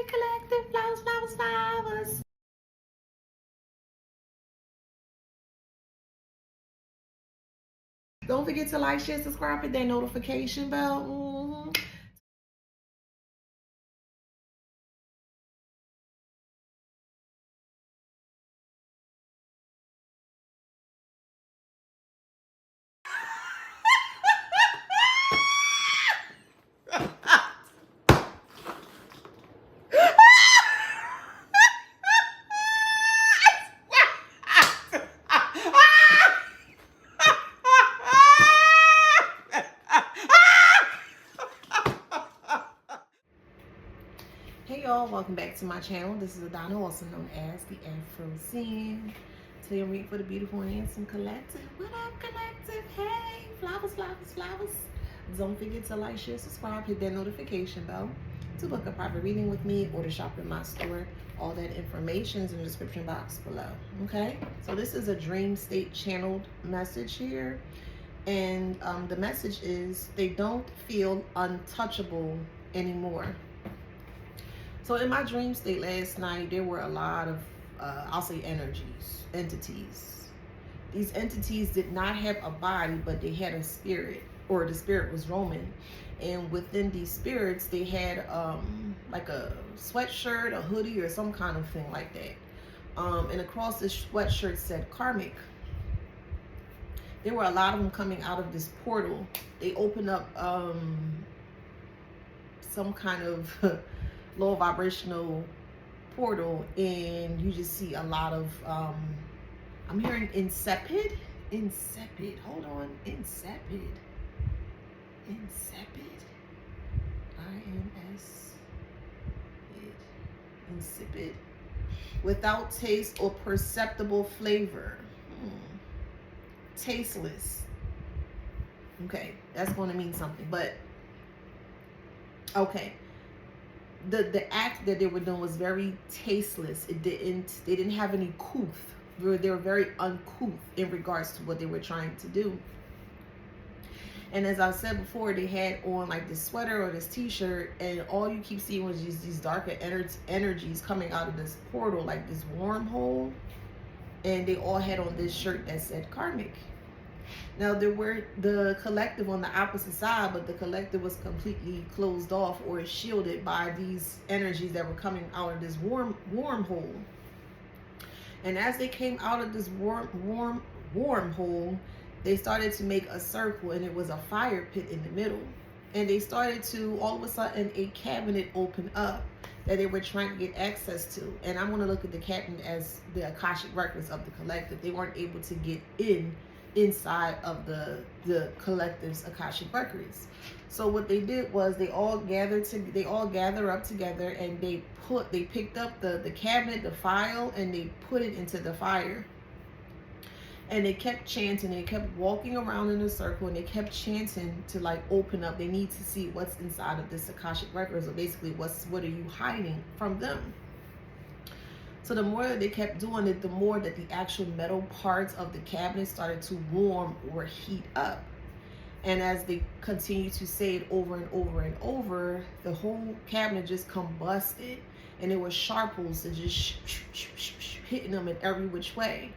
collective, flowers, flowers, flowers. Don't forget to like, share, subscribe, hit that notification bell. Hey y'all, welcome back to my channel. This is Adana, also known as TheAfrozen. Today I'm reading for the beautiful and handsome collective. What up, collective? Hey, flowers, flowers, flowers. Don't forget to like, share, subscribe, hit that notification bell to book a private reading with me or to shop in my store. All that information is in the description box below. Okay, so this is a dream state channeled message here, and the message is they don't feel untouchable anymore. So in my dream state last night, there were a lot of, I'll say entities. These entities did not have a body, but they had a spirit, or the spirit was roaming. And within these spirits, they had like a sweatshirt, a hoodie, or some kind of thing like that. And across this sweatshirt said karmic. There were a lot of them coming out of this portal. They opened up some kind of low vibrational portal, and you just see a lot of I'm hearing insipid, hold on, insipid, insipid, without taste or perceptible flavor, tasteless. Okay, that's going to mean something, but okay. The act that they were doing was very tasteless. They didn't have any couth. They were very uncouth in regards to what they were trying to do. And as I said before, they had on like this sweater or this t-shirt, and all you keep seeing was just these darker energies coming out of this portal, like this wormhole. And they all had on this shirt that said karmic. Now there were the collective on the opposite side, but the collective was completely closed off or shielded by these energies that were coming out of this wormhole. And as they came out of this wormhole, they started to make a circle, and it was a fire pit in the middle. And they started to, all of a sudden, a cabinet opened up that they were trying to get access to. And I'm going to look at the cabinet as the Akashic records of the collective. They weren't able to get inside of the collective's Akashic records. So what they did was they all gather up together, and they picked up the cabinet, the file, and they put it into the fire. And they kept chanting, they kept walking around in a circle, and they kept chanting to like open up. They need to see what's inside of this Akashic records, or basically what are you hiding from them. So the more that they kept doing it, the more that the actual metal parts of the cabinet started to warm or heat up. And as they continued to say it over and over and over, the whole cabinet just combusted. And there were sharples that just hitting them in every which way.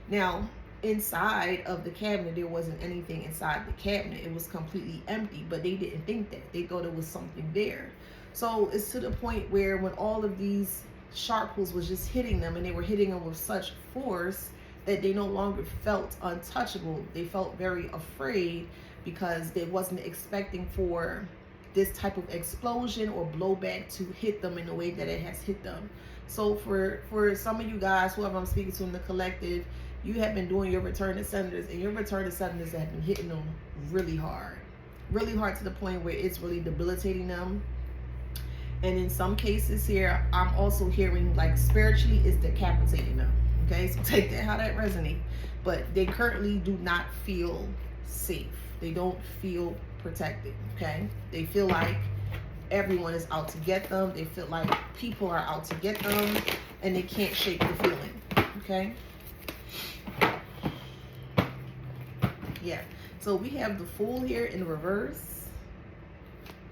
Now, inside of the cabinet, there wasn't anything inside the cabinet. It was completely empty, but they didn't think that. They thought it was something there. So it's to the point where when all of these sharples was just hitting them, and they were hitting them with such force that they no longer felt untouchable. They felt very afraid because they wasn't expecting for this type of explosion or blowback to hit them in the way that it has hit them. So for some of you guys, whoever I'm speaking to in the collective, you have been doing your return to senders, and your return to senders have been hitting them really hard to the point where it's really debilitating them. And in some cases here, I'm also hearing like spiritually it's decapitating them. Okay, so take that how that resonates. But they currently do not feel safe. They don't feel protected. Okay, they feel like everyone is out to get them. They feel like people are out to get them, and they can't shake the feeling. Okay. Yeah. So we have the Fool here in reverse.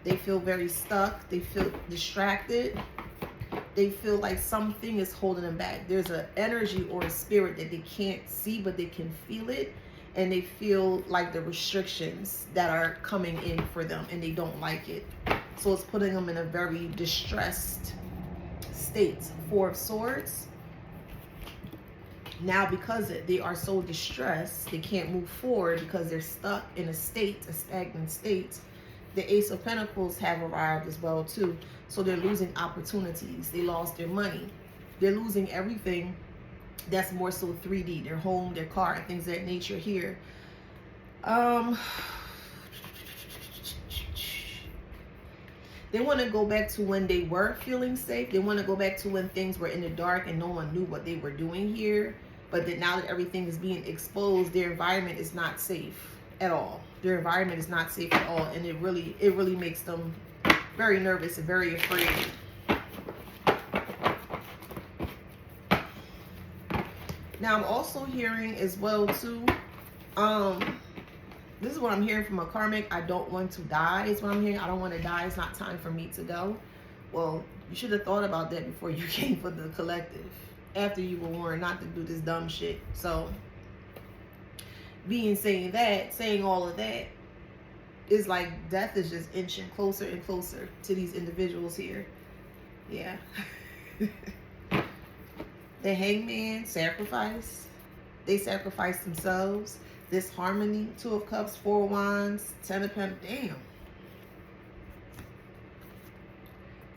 They feel very stuck. They feel distracted. they feel like something is holding them back. There's an energy or a spirit that they can't see, but they can feel it. And they feel like the restrictions that are coming in for them, and they don't like it. So it's putting them in a very distressed state. Four of Swords. Now, because they are so distressed, they can't move forward because they're stuck in a state, a stagnant state. The Ace of Pentacles have arrived as well too. So they're losing opportunities. They lost their money. They're losing everything that's more so 3D, their home, their car, and things of that nature here. They want to go back to when they were feeling safe. They want to go back to when things were in the dark and no one knew what they were doing here. But that now that everything is being exposed, their environment is not safe at all. Their environment is not safe at all, and it really makes them very nervous and very afraid. Now, I'm also hearing as well too, this is what I'm hearing from a karmic. I don't want to die is what I'm hearing. I don't want to die. It's not time for me to go. Well, you should have thought about that before you came for the collective. After you were warned not to do this dumb shit. So, saying all of that, is like death is just inching closer and closer to these individuals here. Yeah. The Hangman, sacrifice. They sacrifice themselves. This harmony, Two of Cups, Four of Wands, Ten of Pentacles. Damn.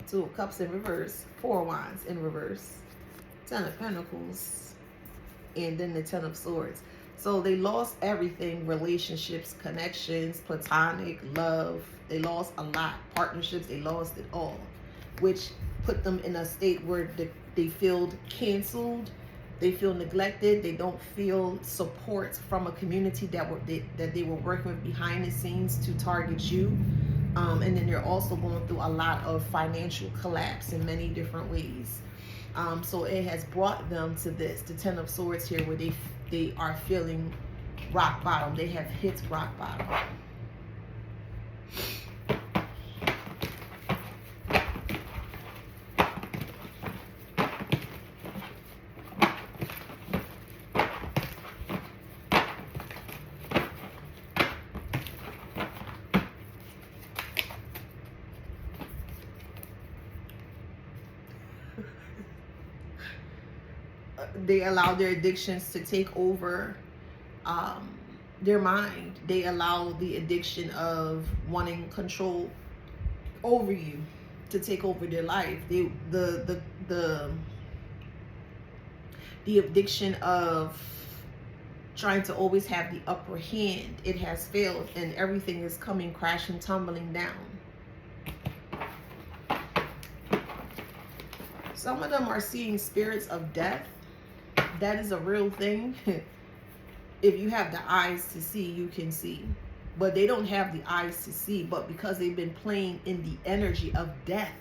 Two of Cups in reverse, Four of Wands in reverse, Ten of Pentacles, and then the Ten of Swords. So they lost everything, relationships, connections, platonic, love. They lost a lot. Partnerships, they lost it all, which put them in a state where they feel canceled. They feel neglected. They don't feel support from a community that they were working with behind the scenes to target you. And then they're also going through a lot of financial collapse in many different ways. So it has brought them to this, the Ten of Swords here, where they are feeling rock bottom. They have hit rock bottom. They allow their addictions to take over their mind. They allow the addiction of wanting control over you to take over their life. The addiction of trying to always have the upper hand, it has failed, and everything is coming crashing, tumbling down. Some of them are seeing spirits of death. That is a real thing. If you have the eyes to see, you can see. But they don't have the eyes to see. But because they've been playing in the energy of death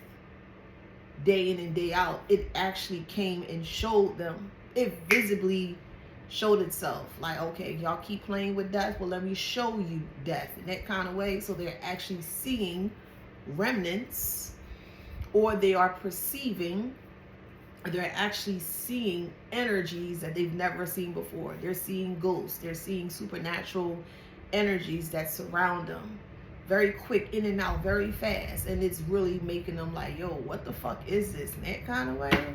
day in and day out, it actually came and showed them. It visibly showed itself. Like, okay, y'all keep playing with death. Well, let me show you death in that kind of way. So they're actually seeing remnants, or they are perceiving, they're actually seeing energies that they've never seen before. They're seeing ghosts. They're seeing supernatural energies that surround them. Very quick, in and out, very fast. And it's really making them like, yo, what the fuck is this? In that kind of way.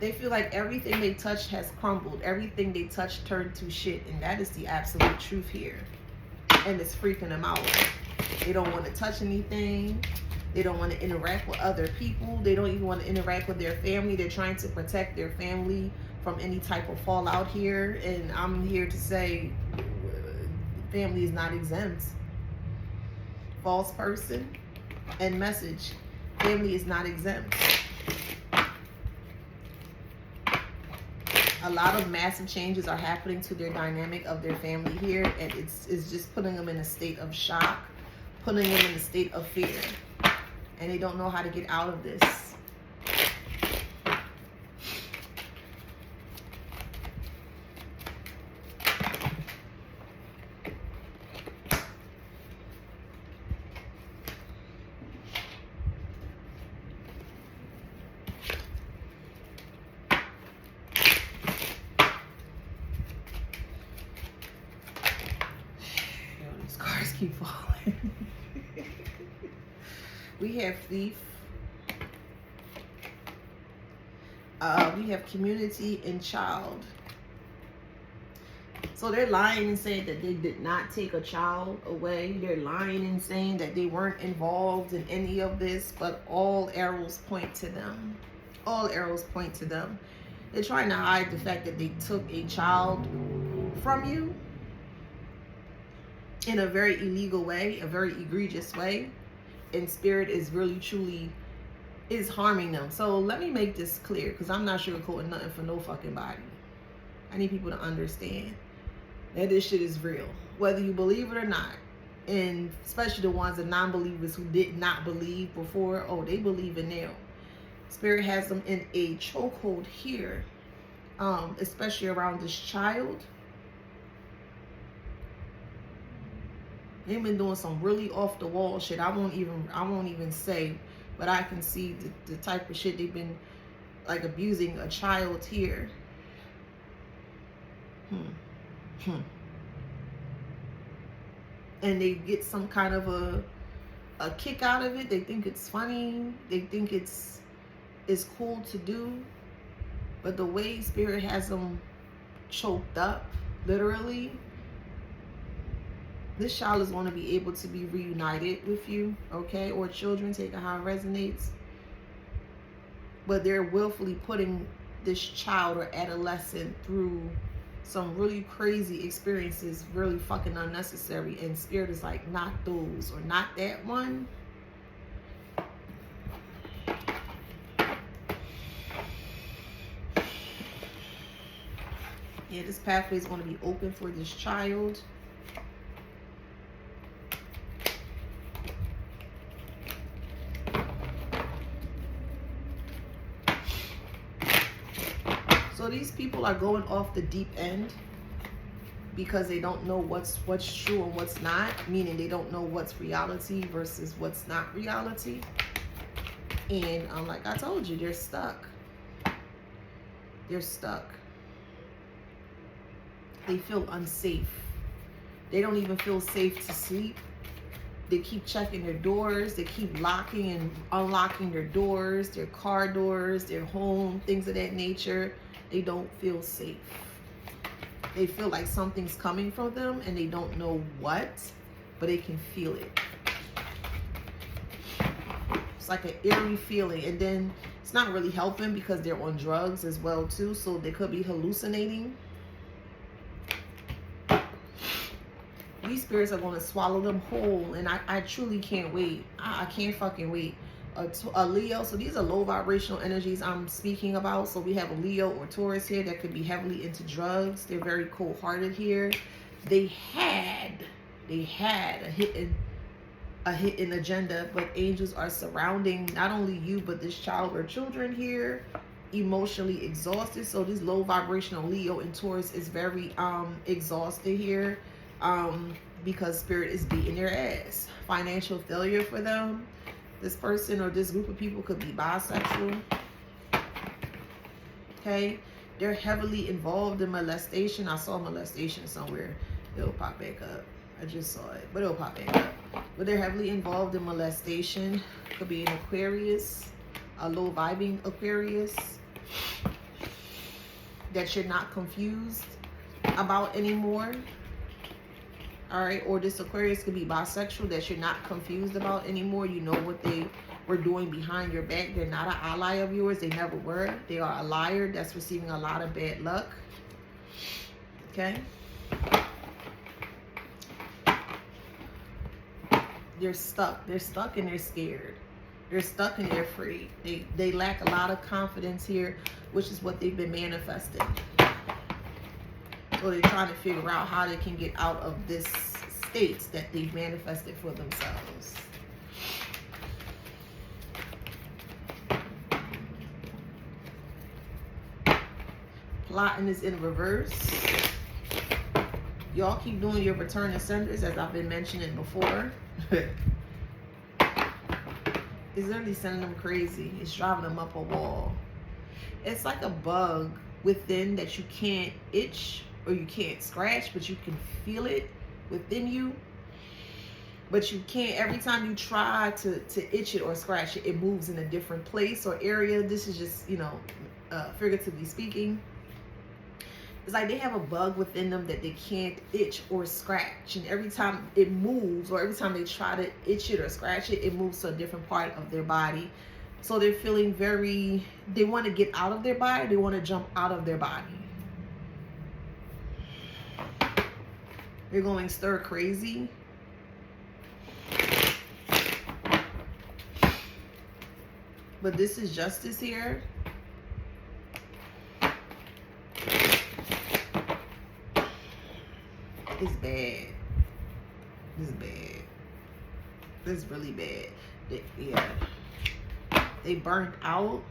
They feel like everything they touched has crumbled. Everything they touched turned to shit. And that is the absolute truth here. And it's freaking them out. They don't want to touch anything. They don't want to interact with other people. They don't even want to interact with their family. They're trying to protect their family from any type of fallout here. And I'm here to say, family is not exempt. False person and message. Family is not exempt. A lot of massive changes are happening to their dynamic of their family here, and it's just putting them in a state of shock, putting them in a state of fear, and they don't know how to get out of this. keep falling. We have thief. We have community and child. So they're lying and saying that they did not take a child away. They're lying and saying that they weren't involved in any of this, but all arrows point to them. All arrows point to them. They're trying to hide the fact that they took a child from you in a very illegal way, a very egregious way. And spirit is really, truly is harming them. So let me make this clear, because I'm not sugarcoating nothing for no fucking body. I need people to understand that this shit is real, whether you believe it or not. And especially the ones, the non-believers who did not believe before, oh, they believe it now. Spirit has them in a chokehold here, especially around this child. They've been doing some really off the wall shit. I won't even say, but I can see the type of shit they've been like abusing a child here. And they get some kind of a kick out of it. They think it's funny. They think it's cool to do. But the way spirit has them choked up, literally, this child is going to be able to be reunited with you, okay? Or children, take it how it resonates. But they're willfully putting this child or adolescent through some really crazy experiences, really fucking unnecessary. And spirit is like, not those, or not that one. Yeah, this pathway is going to be open for this child. So these people are going off the deep end because they don't know what's true and what's not, meaning they don't know what's reality versus what's not reality. And like I told you, they're stuck. They're stuck. They feel unsafe. They don't even feel safe to sleep. They keep checking their doors. They keep locking and unlocking their doors, their car doors, their home, things of that nature. They don't feel safe. They feel like something's coming from them and they don't know what, but they can feel it. It's like an eerie feeling. And then it's not really helping because they're on drugs as well too. So they could be hallucinating. These spirits are going to swallow them whole. And I truly can't wait. I can't fucking wait. A Leo, so these are low vibrational energies I'm speaking about. So we have a Leo or Taurus here that could be heavily into drugs. They're very cold-hearted here. They had a hidden agenda, but angels are surrounding not only you but this child or children here, emotionally exhausted. So this low vibrational Leo and Taurus is very exhausted here, because spirit is beating their ass. Financial failure for them. This person or this group of people could be bisexual. Okay? They're heavily involved in molestation. I saw molestation somewhere. It'll pop back up. I just saw it, but it'll pop back up. But they're heavily involved in molestation. Could be an Aquarius, a low vibing Aquarius that you're not confused about anymore. All right, or this Aquarius could be bisexual that you're not confused about anymore. You know what they were doing behind your back. They're not an ally of yours. They never were. They are a liar that's receiving a lot of bad luck. Okay. They're stuck. They're stuck and they're scared. They're stuck and they're afraid. They lack a lot of confidence here, which is what they've been manifesting. So they're trying to figure out how they can get out of this state that they've manifested for themselves. Plotting is in reverse. Y'all keep doing your return to senders, as I've been mentioning before. It's literally sending them crazy. It's driving them up a wall. It's like a bug within that you can't itch or you can't scratch, but you can feel it within you. But you can't, every time you try to itch it or scratch it, it moves in a different place or area. This is just, you know, figuratively speaking. It's like they have a bug within them that they can't itch or scratch. And every time it moves, or every time they try to itch it or scratch it, it moves to a different part of their body. So they're feeling very, they want to get out of their body. They want to jump out of their body. They're going stir crazy. But this is justice here. It's bad. It's bad. It's really bad. Yeah. They burnt out.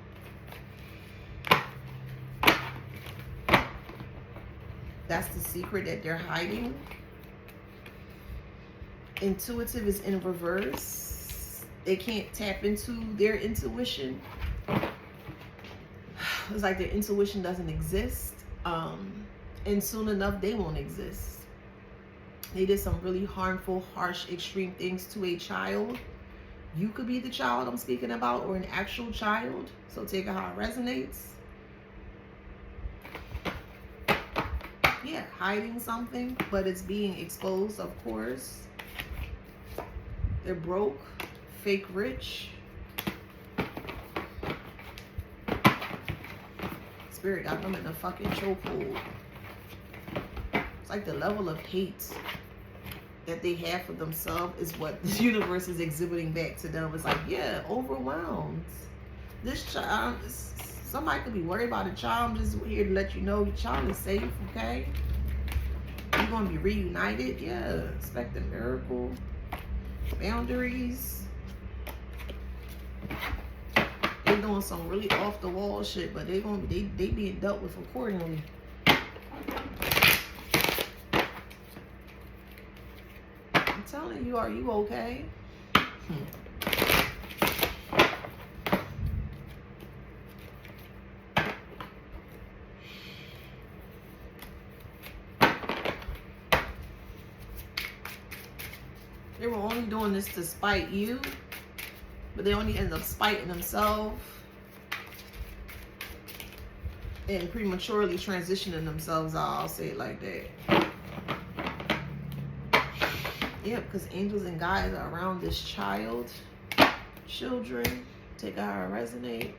That's the secret that they're hiding. Intuitive is in reverse. They can't tap into their intuition. It's like their intuition doesn't exist. And soon enough, they won't exist. They did some really harmful, harsh, extreme things to a child. You could be the child I'm speaking about, or an actual child. So take it how it resonates. Yeah, hiding something, but it's being exposed, of course. They're broke, fake rich. Spirit got them in a fucking chokehold. It's like the level of hate that they have for themselves is what the universe is exhibiting back to them. It's like, yeah, overwhelmed. This child, somebody could be worried about a child. I'm just here to let you know your child is safe, okay? You're going to be reunited. Yeah, expect a miracle. Boundaries. They're doing some really off the wall shit, but they being dealt with accordingly. I'm telling you, are you okay? They were only doing this to spite you, but they only end up spiting themselves and prematurely transitioning themselves out. I'll say it like that. Yeah, because angels and guides are around this child. Children, take it how it resonate.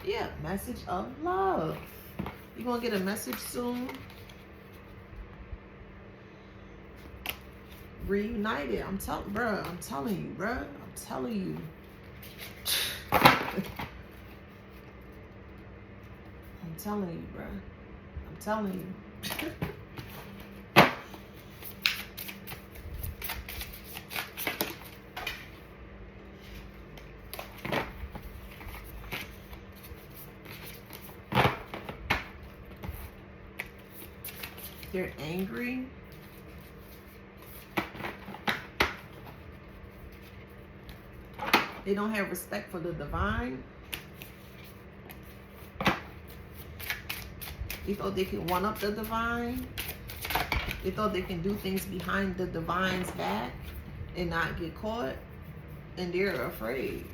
Yeah, message of love. You're going to get a message soon. Reunited. I'm telling you, bruh. I'm telling you. I'm telling you, bruh. I'm telling you. They're angry. They don't have respect for the divine. They thought they could one-up the divine. They thought they can do things behind the divine's back and not get caught. And they're afraid.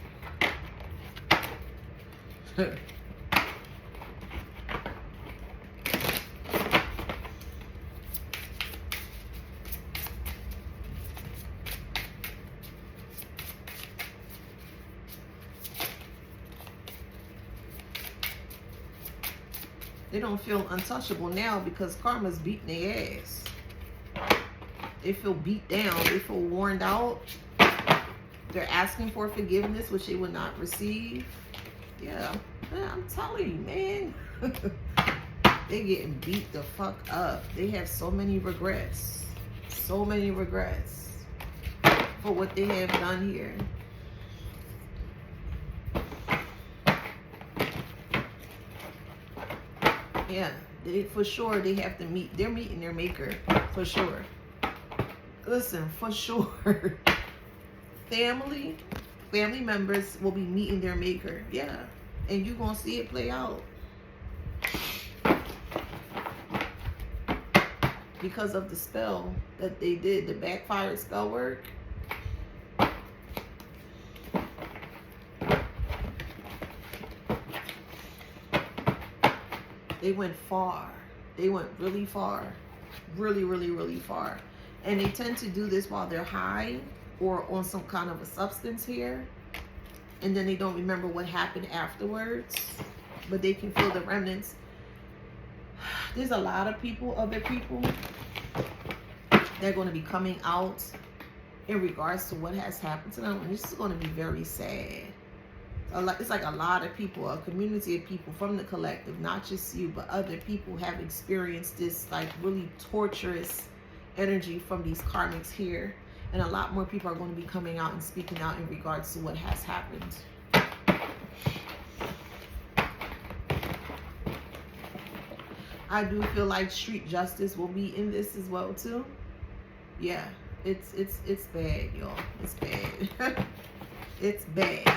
They don't feel untouchable now because karma's beating their ass. They feel beat down. They feel worn out. They're asking for forgiveness, which they would not receive. Yeah, man, I'm telling you, man. They're getting beat the fuck up. They have so many regrets. So many regrets for what they have done here. Yeah, for sure they have to meet. They're meeting their maker, for sure. Listen, for sure. Family members will be meeting their maker. Yeah, and you're going to see it play out. because of the spell that they did, the backfired spell work. They went far. They went really far. Really, really, really far. And they tend to do this while they're high or on some kind of a substance here. And then they don't remember what happened afterwards. But they can feel the remnants. There's a lot of people, other people, they're going to be coming out in regards to what has happened to them. And this is going to be very sad. It's like a lot of people, a community of people from the collective, not just you, but other people have experienced this like really torturous energy from these karmics here. And a lot more people are going to be coming out and speaking out in regards to what has happened. I do feel like street justice will be in this as well too. Yeah, it's bad, y'all. It's bad. It's bad.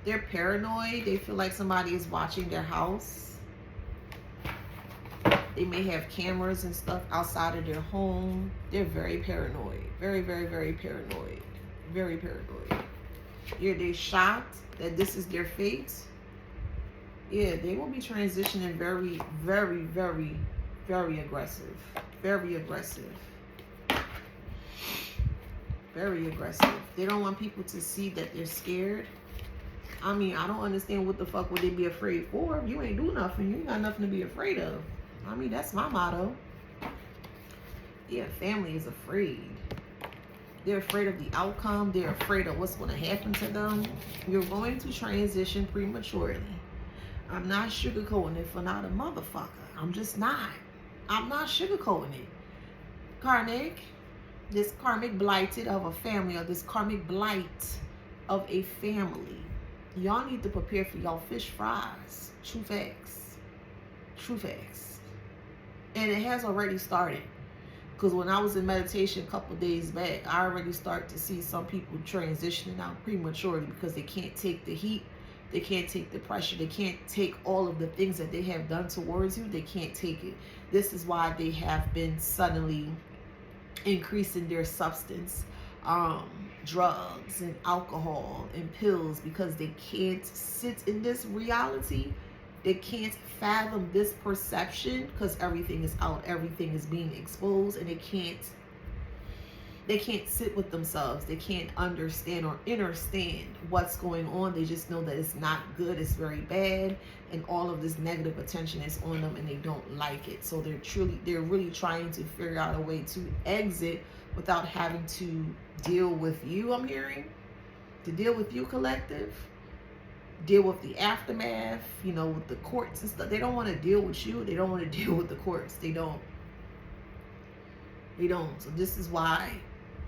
They're paranoid. They feel like somebody is watching their house. They may have cameras and stuff outside of their home. They're very paranoid. Very, very, very paranoid. Very paranoid. Yeah, they're shocked that this is their fate. Yeah, they will be transitioning very, very, very, very aggressive. Very aggressive. Very aggressive. They don't want people to see that they're scared. I mean, I don't understand what the fuck would they be afraid for. If you ain't do nothing, you ain't got nothing to be afraid of. I mean, that's my motto. Yeah, family is afraid. They're afraid of the outcome. They're afraid of what's going to happen to them. You're going to transition prematurely. I'm not sugarcoating it for not a motherfucker. I'm just not. I'm not sugarcoating it. Karmic, this karmic blighted of a family, or this karmic blight of a family. Y'all need to prepare for y'all fish fries. True facts. True facts. And it has already started. Because when I was in meditation a couple days back, I already start to see some people transitioning out prematurely because they can't take the heat. They can't take the pressure. They can't take all of the things that they have done towards you. They can't take it. This is why they have been suddenly increasing their substance, drugs and alcohol and pills, because they can't sit in this reality. They can't fathom this perception because everything is out. Everything is being exposed, and they can't sit with themselves. They can't understand or understand what's going on. They just know that it's not good, it's very bad, and all of this negative attention is on them, and they don't like it. So they're really trying to figure out a way to exit without having to deal with you. I'm hearing to deal with you, collective. Deal with the aftermath, you know, with the courts and stuff. They don't want to deal with you. They don't want to deal with the courts. They don't. So this is why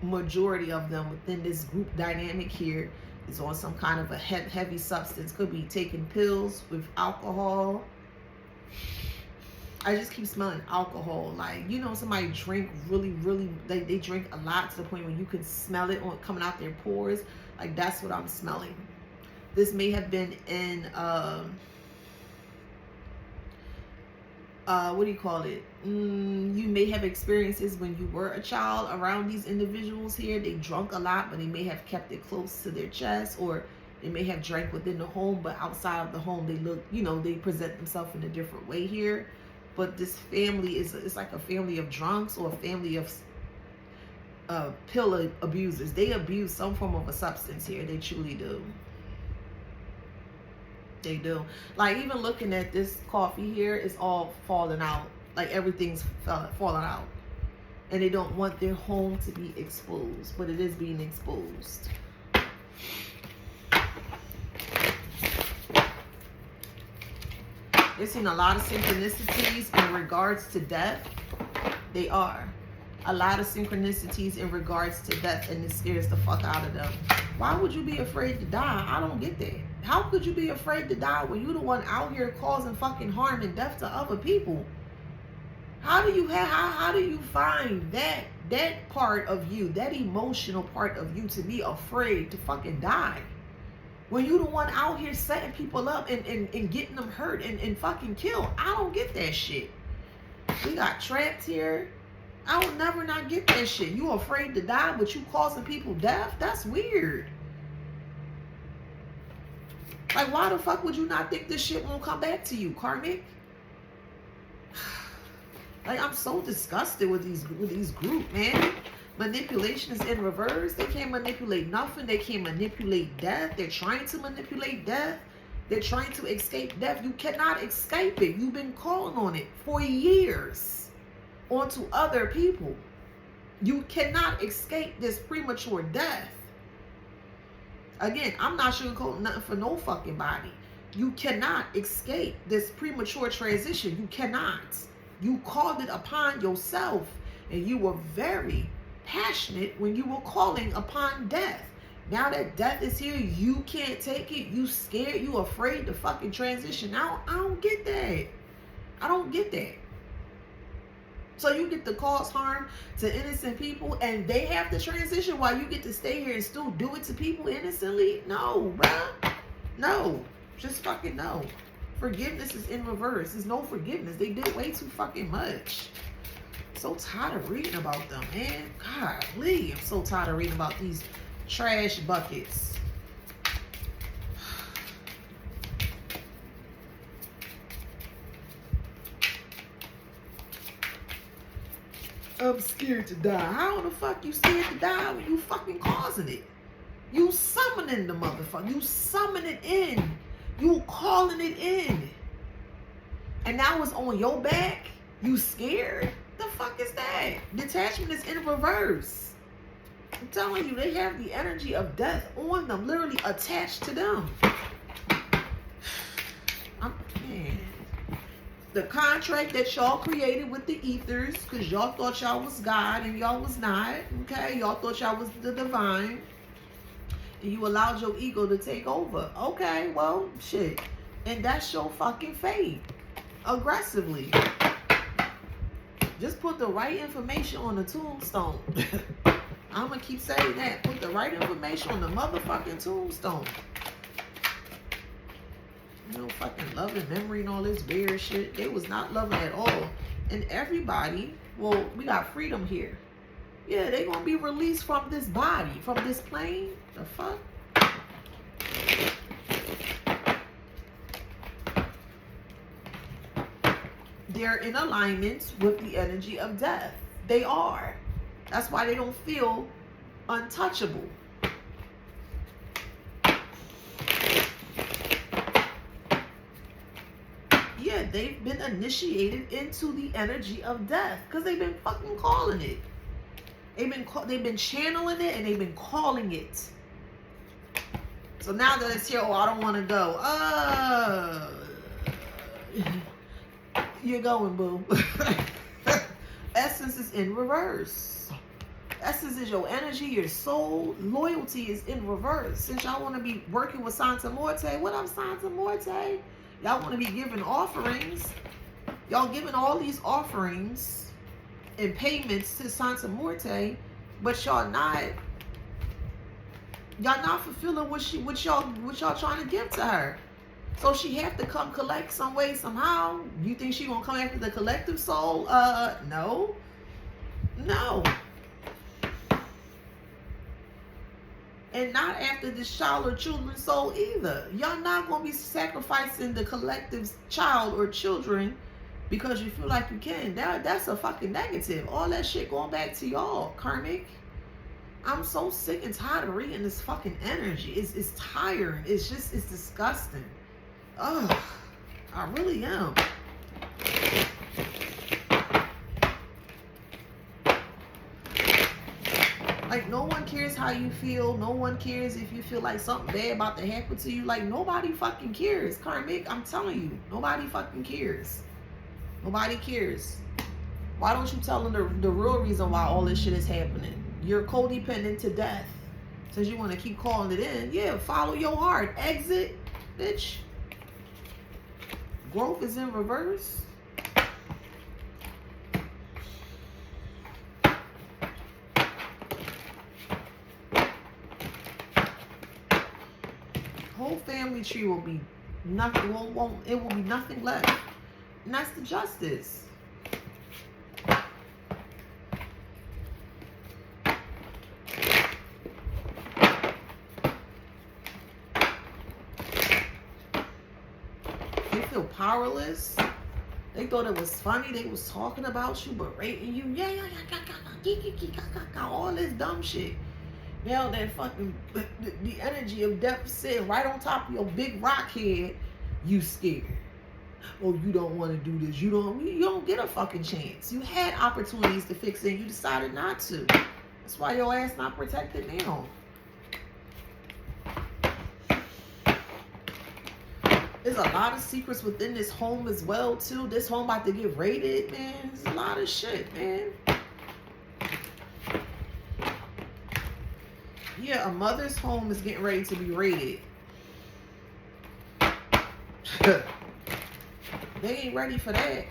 majority of them within this group dynamic here is on some kind of a heavy substance. Could be taking pills with alcohol. I just keep smelling alcohol. Like, you know, somebody drink really, they drink a lot to the point where you can smell it coming out their pores. Like, that's what I'm smelling. This may have been in, what do you call it? You may have experiences when you were a child around these individuals here. They drunk a lot, but they may have kept it close to their chest, or they may have drank within the home, but outside of the home, they look, you know, they present themselves in a different way here. But this family it's like a family of drunks, or a family of pill abusers. They abuse some form of a substance here. They truly do. They do. Like, even looking at this coffee here, is all falling out. Like, everything's falling out. And they don't want their home to be exposed, but it is being exposed. They're seeing a lot of synchronicities in regards to death. They are. A lot of synchronicities in regards to death, and it scares the fuck out of them. Why would you be afraid to die? I don't get that. How could you be afraid to die when you're the one out here causing fucking harm and death to other people? How do you find that part of you, that emotional part of you, to be afraid to fucking die? When you the one out here setting people up and getting them hurt and fucking killed. I don't get that shit. We got trapped here. I will never not get that shit. You afraid to die, but you causing people death? That's weird. Like, why the fuck would you not think this shit won't come back to you, karmic? Like, I'm so disgusted with these groups, man. Manipulation is in reverse. They can't manipulate nothing. They can't manipulate death. They're trying to manipulate death. They're trying to escape death. You cannot escape it. You've been calling on it for years onto other people. You cannot escape this premature death. Again, I'm not sugarcoating nothing for no fucking body. You cannot escape this premature transition. You cannot. You called it upon yourself, and you were very passionate when you were calling upon death. Now that death is here, you can't take it. You scared. You afraid to fucking transition out. I don't get that. I don't get that. So you get to cause harm to innocent people and they have to transition while you get to stay here and still do it to people innocently? No, bruh. No. Just fucking no. Forgiveness is in reverse. There's no forgiveness. They did way too fucking much. So tired of reading about them, man. Golly, I'm so tired of reading about these trash buckets. I'm scared to die. How the fuck you scared to die when you fucking causing it? You summoning the motherfucker. You summon it in. You calling it in. And now it's on your back? You scared? The fuck is that? Detachment is in reverse. I'm telling you, they have the energy of death on them, literally attached to them. Man. The contract that y'all created with the ethers, because y'all thought y'all was God and y'all was not, okay? Y'all thought y'all was the divine. And you allowed your ego to take over. Okay, well, shit. And that's your fucking fate. Aggressively. Just put the right information on the tombstone. I'm going to keep saying that. Put the right information on the motherfucking tombstone. You know, fucking love and memory and all this weird shit. They was not loving at all. And everybody, well, we got freedom here. Yeah, they gonna be released from this body, from this plane. The fuck? They're in alignment with the energy of death. They are. That's why they don't feel untouchable. Yeah, they've been initiated into the energy of death because they've been fucking calling it. They've been channeling it and they've been calling it. So now that it's here, oh, I don't want to go. You're going, boo. Essence is in reverse. Essence is your energy, your soul. Loyalty is in reverse. Since y'all want to be working with Santa Morte, what up, Santa Morte? Y'all want to be giving offerings. Y'all giving all these offerings and payments to Santa Morte, but y'all not fulfilling what y'all trying to give to her. So she have to come collect some way, somehow. You think she gonna come after the collective soul? No. No. And not after the child or children's soul either. Y'all not gonna be sacrificing the collective child or children because you feel like you can. That's a fucking negative. All that shit going back to y'all, karmic. I'm so sick and tired of reading this fucking energy. It's tiring. It's disgusting. Ugh, I really am. Like, no one cares how you feel. No one cares if you feel like something bad about to happen to you. Like, nobody fucking cares, karmic. I'm telling you, nobody fucking cares. Nobody cares. Why don't you tell them the real reason why all this shit is happening? You're codependent to death. Since you want to keep calling it in, yeah, follow your heart. Exit, bitch. Growth is in reverse. family tree will be nothing. It will be nothing left, and that's the justice. They feel powerless. They thought it was funny. They was talking about you, berating you. Yeah, all this dumb shit. Now that fucking the energy of death sitting right on top of your big rock head, you scared. Oh, you don't want to do this. You don't get a fucking chance. You had opportunities to fix it and you decided not to. That's why your ass not protected now. There's a lot of secrets within this home as well, too. This home about to get raided, man. There's a lot of shit, man. Yeah, a mother's home is getting ready to be raided. They ain't ready for that.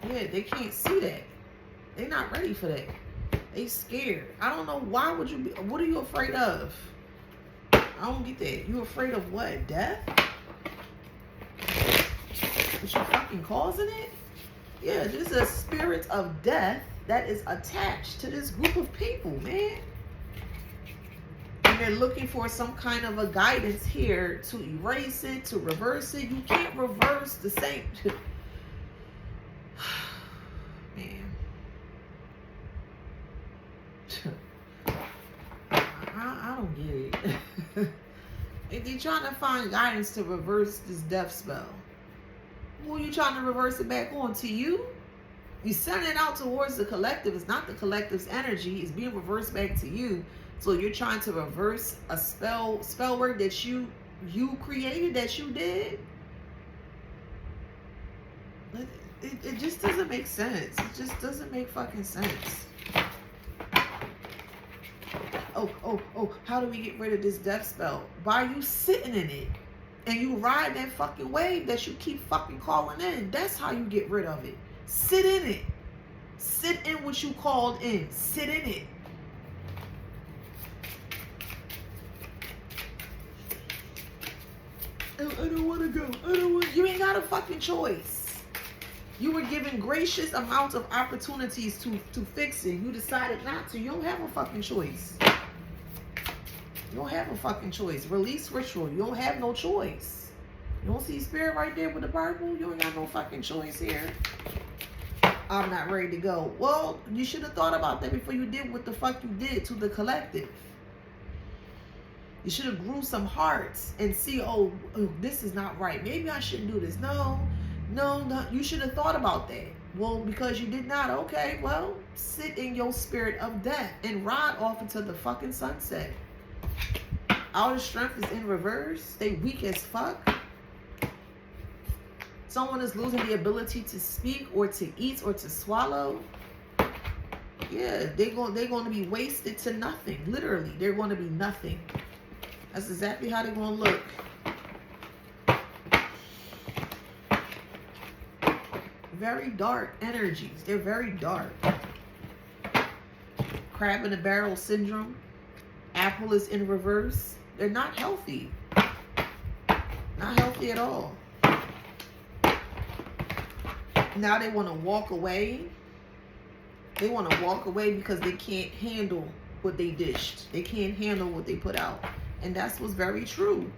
Yeah, they can't see that. They're not ready for that. They scared. I don't know. Why would you be? What are you afraid of? I don't get that. You afraid of what? Death? But you fucking causing it? Yeah, there's a spirit of death that is attached to this group of people, man. And they're looking for some kind of a guidance here to erase it, to reverse it. You can't reverse the same. Man. I don't get it. If you're trying to find guidance to reverse this death spell, who are you trying to reverse it back on? To you? You send it out towards the collective. It's not the collective's energy. It's being reversed back to you. So you're trying to reverse a spell work that you created, that you did. It just doesn't make sense. It just doesn't make fucking sense. Oh, how do we get rid of this death spell? By you sitting in it. And you ride that fucking wave that you keep fucking calling in. That's how you get rid of it. Sit in it. Sit in what you called in. Sit in it. I don't want to go. You ain't got a fucking choice. You were given gracious amounts of opportunities to fix it. You decided not to. You don't have a fucking choice. You don't have a fucking choice. Release ritual. You don't have no choice. You don't see spirit right there with the purple? You ain't got no fucking choice here. I'm not ready to go. Well, you should have thought about that before you did what the fuck you did to the collective. You should have grew some hearts and see, oh, this is not right. Maybe I shouldn't do this. No. You should have thought about that. Well, because you did not. Okay, well, sit in your spirit of death and ride off into the fucking sunset. Outer strength is in reverse. They weak as fuck. Someone is losing the ability to speak or to eat or to swallow. Yeah, they're going to be wasted to nothing. Literally, they're going to be nothing. That's exactly how they're going to look. Very dark energies. They're very dark. Crab in the barrel syndrome. Apple is in reverse. They're not healthy. Not healthy at all. Now they want to walk away. They want to walk away because they can't handle what they dished. They can't handle what they put out. And that's what's very true.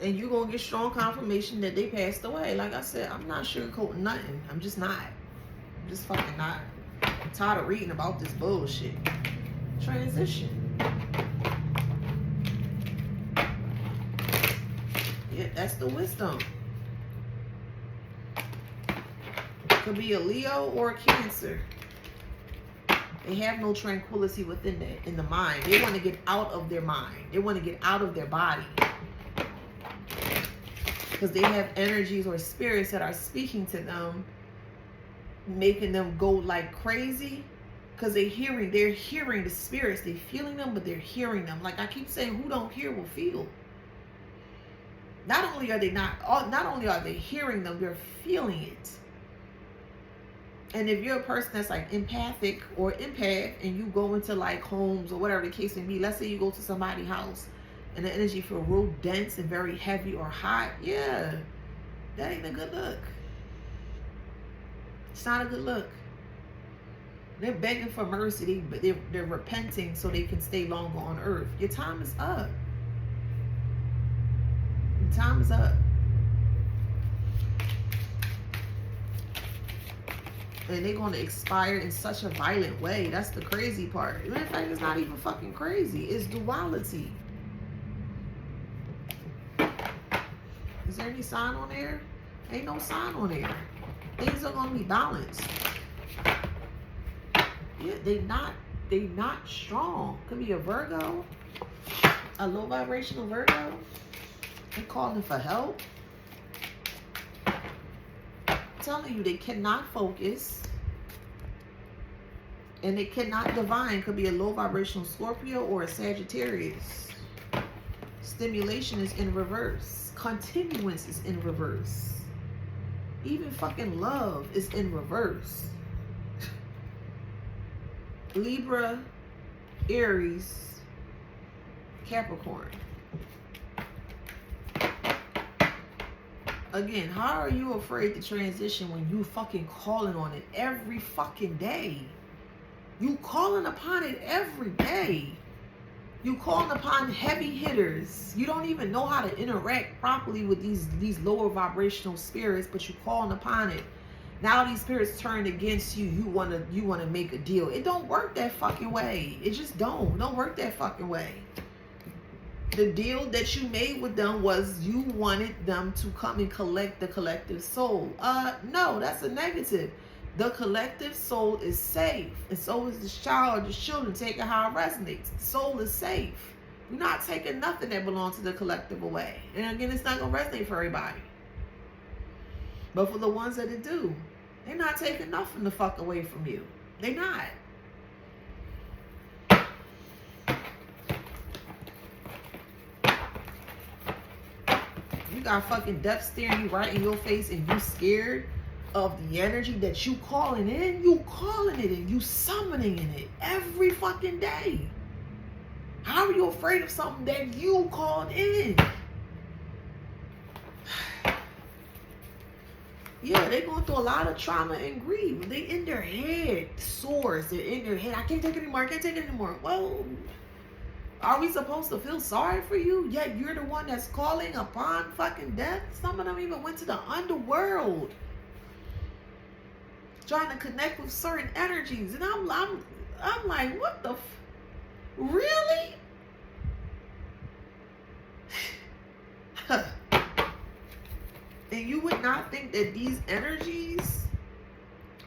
And you're going to get strong confirmation that they passed away. Like I said, I'm not sugarcoating nothing. I'm just not. I'm just fucking not. I'm tired of reading about this bullshit. Transition. Yeah, that's the wisdom. Could be a Leo or a Cancer. They have no tranquility within that, in the mind. They want to get out of their mind. They want to get out of their body. Because they have energies or spirits that are speaking to them, making them go like crazy, Because they're hearing the spirits. They're feeling them, but they're hearing them. Like I keep saying, who don't hear will feel. Not only are they hearing them, they're feeling it. And if you're a person that's like empathic or empath, and you go into like homes or whatever the case may be, let's say you go to somebody's house and the energy feel real dense and very heavy or hot, yeah, that ain't a good look. It's not a good look. They're begging for mercy, but they're repenting so they can stay longer on earth. Your time is up. Your time is up. And they're going to expire in such a violent way. That's the crazy part. In fact, it's not even fucking crazy. It's duality. Is there any sign on there? Ain't no sign on there. Things are going to be balanced. Yeah, they not strong. Could be a Virgo, a low vibrational Virgo. They're calling for help. I'm telling you, they cannot focus, and they cannot divine. Could be a low vibrational Scorpio or a Sagittarius. Stimulation is in reverse. Continuance is in reverse. Even fucking love is in reverse. Libra, Aries, Capricorn. Again, how are you afraid to transition when you fucking calling on it every fucking day? You calling upon it every day. You calling upon heavy hitters. You don't even know how to interact properly with these lower vibrational spirits, but you calling upon it. Now these spirits turn against you. You wanna make a deal. It don't work that fucking way. It just don't work that fucking way. The deal that you made with them was you wanted them to come and collect the collective soul. No, that's a negative. The collective soul is safe, and so is this child or the children. Take it how it resonates. The soul is safe. You're not taking nothing that belongs to the collective away. And again, it's not gonna resonate for everybody. But for the ones that it do, they're not taking nothing the fuck away from you. They not. You got fucking death staring you right in your face, and you scared of the energy that you calling in. You calling it in. You summoning in it every fucking day. How are you afraid of something that you called in? Yeah, they're going through a lot of trauma and grief. They in their head. Sores. They're in their head. I can't take it anymore. I can't take it anymore. Well, are we supposed to feel sorry for you? Yet you're the one that's calling upon fucking death. Some of them even went to the underworld, trying to connect with certain energies. And I'm like, what the really? And you would not think that these energies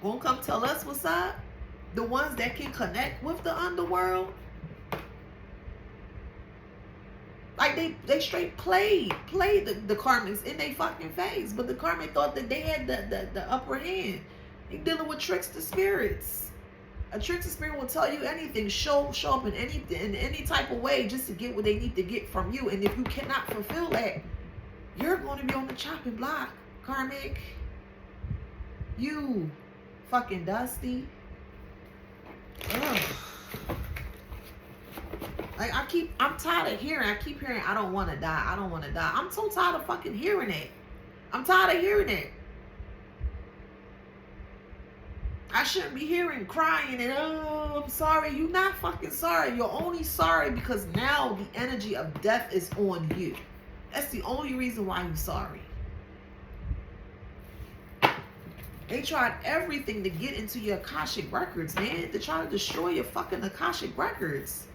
won't come tell us what's up? The ones that can connect with the underworld? Like they straight played the karmics in their fucking face. But the karmic thought that they had the upper hand. They dealing with trickster spirits. A trickster spirit will tell you anything, show up in any type of way just to get what they need to get from you. And if you cannot fulfill that, you're going to be on the chopping block, karmic. You fucking dusty. Ugh. Like I'm tired of hearing. I keep hearing, I don't want to die. I don't want to die. I'm so tired of fucking hearing it. I'm tired of hearing it. I shouldn't be hearing crying and, oh, I'm sorry. You're not fucking sorry. You're only sorry because now the energy of death is on you. That's the only reason why you're sorry. They tried everything to get into your Akashic records, man. To try to destroy your fucking Akashic records.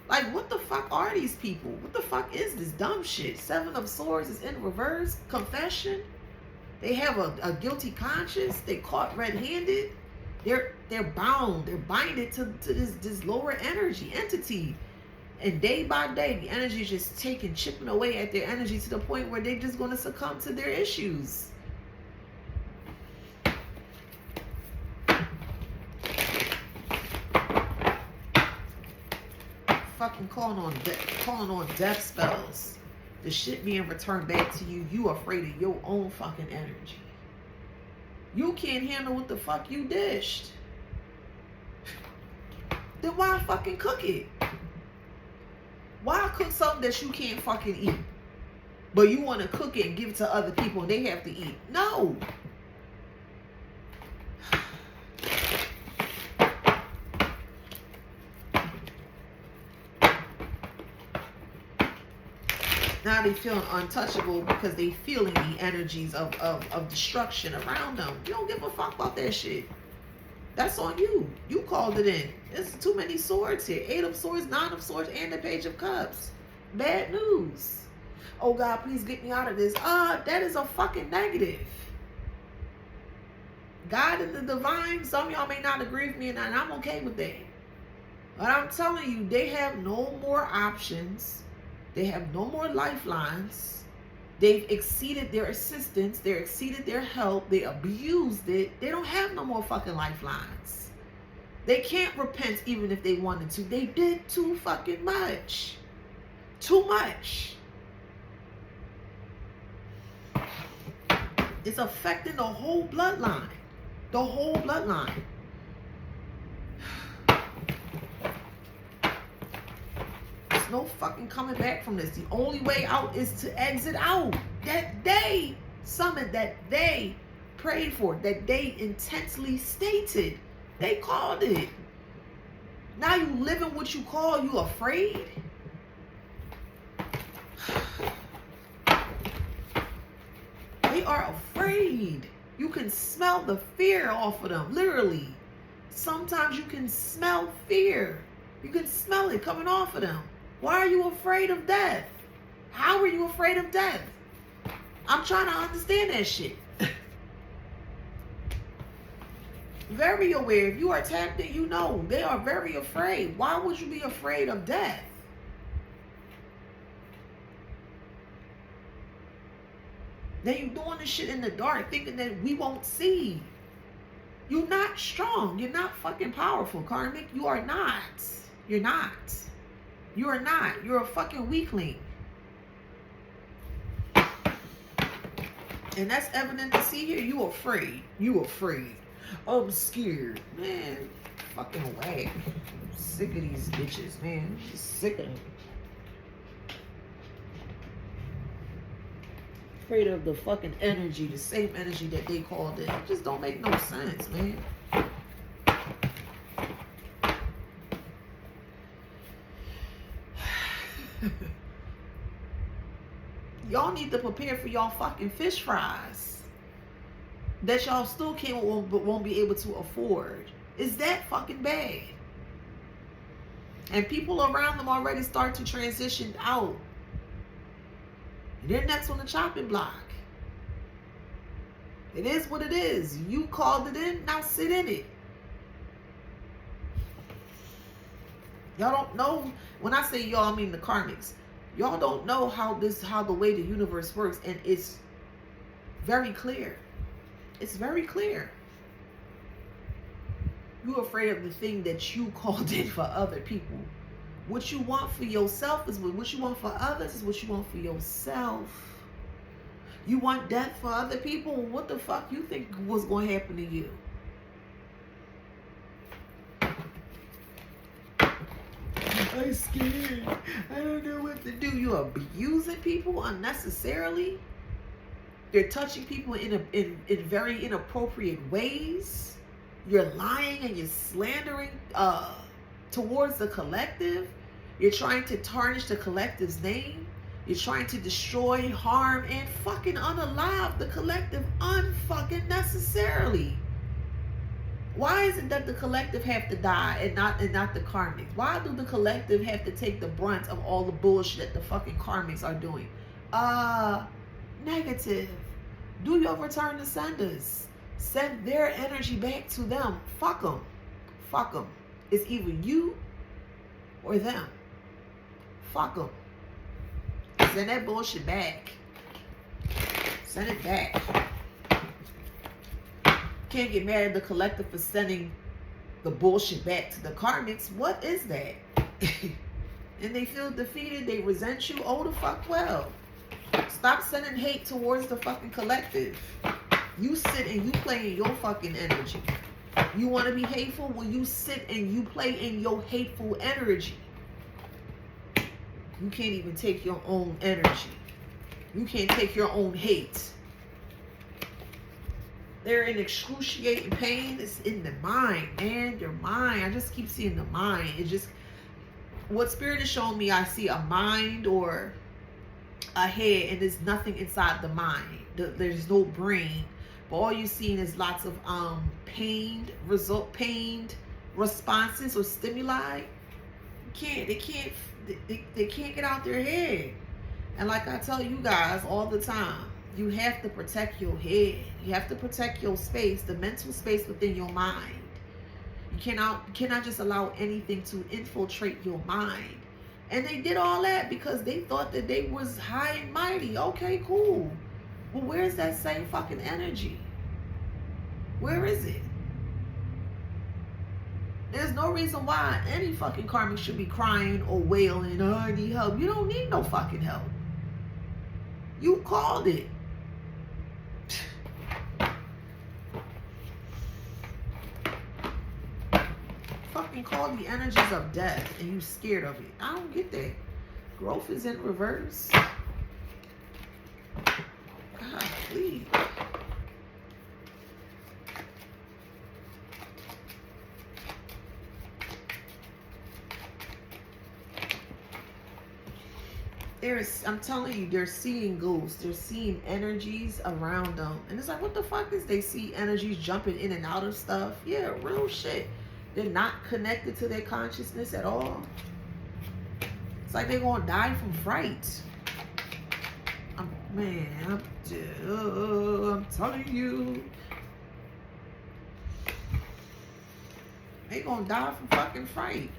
Like, what the fuck are these people? What the fuck is this dumb shit? 7 of Swords is in reverse. Confession. They have a guilty conscience. They caught red-handed. They're bound. They're binded to this lower energy entity. And day by day, the energy is just chipping away at their energy to the point where they're just going to succumb to their issues. fucking calling on death spells. The shit being returned back to you. You afraid of your own fucking energy. You can't handle what the fuck you dished. Then why fucking cook it? Why cook something that you can't fucking eat? But you want to cook it and give it to other people and they have to eat. No. Now they feeling untouchable because they feeling the energies of destruction around them. You don't give a fuck about that shit. That's on you. You called it in. There's too many swords here. 8 of swords, 9 of swords, and the Page of Cups. Bad news. Oh God, please get me out of this. That is a fucking negative. God and the divine, some of y'all may not agree with me, and I'm okay with that. But I'm telling you, they have no more options. They have no more lifelines. They've exceeded their assistance. They've exceeded their help. They abused it. They don't have no more fucking lifelines. They can't repent even if they wanted to. They did too fucking much. Too much. It's affecting the whole bloodline. The whole bloodline. There's no fucking coming back from this. The only way out is to exit out. That they summoned, that they prayed for, that they intensely stated. They called it. Now you living what you call, you afraid? They are afraid. You can smell the fear off of them, literally. Sometimes you can smell fear. You can smell it coming off of them. Why are you afraid of death? How are you afraid of death? I'm trying to understand that shit. Very aware. If you are tapped in, you know. They are very afraid. Why would you be afraid of death? Then you doing this shit in the dark, thinking that we won't see. You're not strong. You're not fucking powerful, Karmic. You are not. You're not. You are not. You're a fucking weakling. And that's evident to see here. You afraid. You afraid. I'm scared. Man, fucking whack. I'm sick of these bitches, man. I'm just sick of them. Afraid of the fucking energy, the same energy that they called it. It just don't make no sense, man. Y'all need to prepare for y'all fucking fish fries that y'all still won't be able to afford. Is that fucking bad? And people around them already start to transition out. They're next on the chopping block. It is what it is. You called it in, now sit in it. Y'all don't know. When I say y'all, I mean the karmics. Y'all don't know how the way the universe works, and it's very clear. It's very clear. You're afraid of the thing that you called in for other people. What you want for yourself is what you want for others is what you want for yourself. You want death for other people? What the fuck you think was going to happen to you? I'm scared. I don't know what to do. You're abusing people unnecessarily. You're touching people in very inappropriate ways. You're lying and you're slandering towards the collective. You're trying to tarnish the collective's name. You're trying to destroy, harm, and fucking unalive the collective unfucking necessarily. Why is it that the collective have to die and not the karmics? Why do the collective have to take the brunt of all the bullshit that the fucking karmics are doing? Negative. Do your return to senders. Send their energy back to them. Fuck them. Fuck them. It's either you or them. Fuck them. Send that bullshit back. Send it back. Can't get mad at the collective for sending the bullshit back to the karmics. What is that? and they feel defeated, they resent you, oh the fuck well. Stop sending hate towards the fucking collective. You sit and you play in your fucking energy. You want to be hateful? Well, you sit and you play in your hateful energy. You can't even take your own energy. You can't take your own hate. They're in excruciating pain. It's in the mind, man. Your mind. I just keep seeing the mind. It just, what Spirit is showing me, I see a mind or a head, and there's nothing inside the mind. There's no brain. But all you're seeing is lots of pained responses or stimuli. They can't get out their head. And like I tell you guys all the time, you have to protect your head. You have to protect your space, the mental space within your mind. You cannot just allow anything to infiltrate your mind. And they did all that because they thought that they was high and mighty. Okay, cool. Well, where's that same fucking energy? Where is it? There's no reason why any fucking karmic should be crying or wailing, oh, I need help. You don't need no fucking help. You called it. Fucking call the energies of death and you scared of it. I don't get that. Growth is in reverse. God, please. I'm telling you, they're seeing ghosts. They're seeing energies around them. And it's like, what the fuck is they see energies jumping in and out of stuff? Yeah, real shit. They're not connected to their consciousness at all. It's like they're going to die from fright. I'm telling you. They're going to die from fucking fright.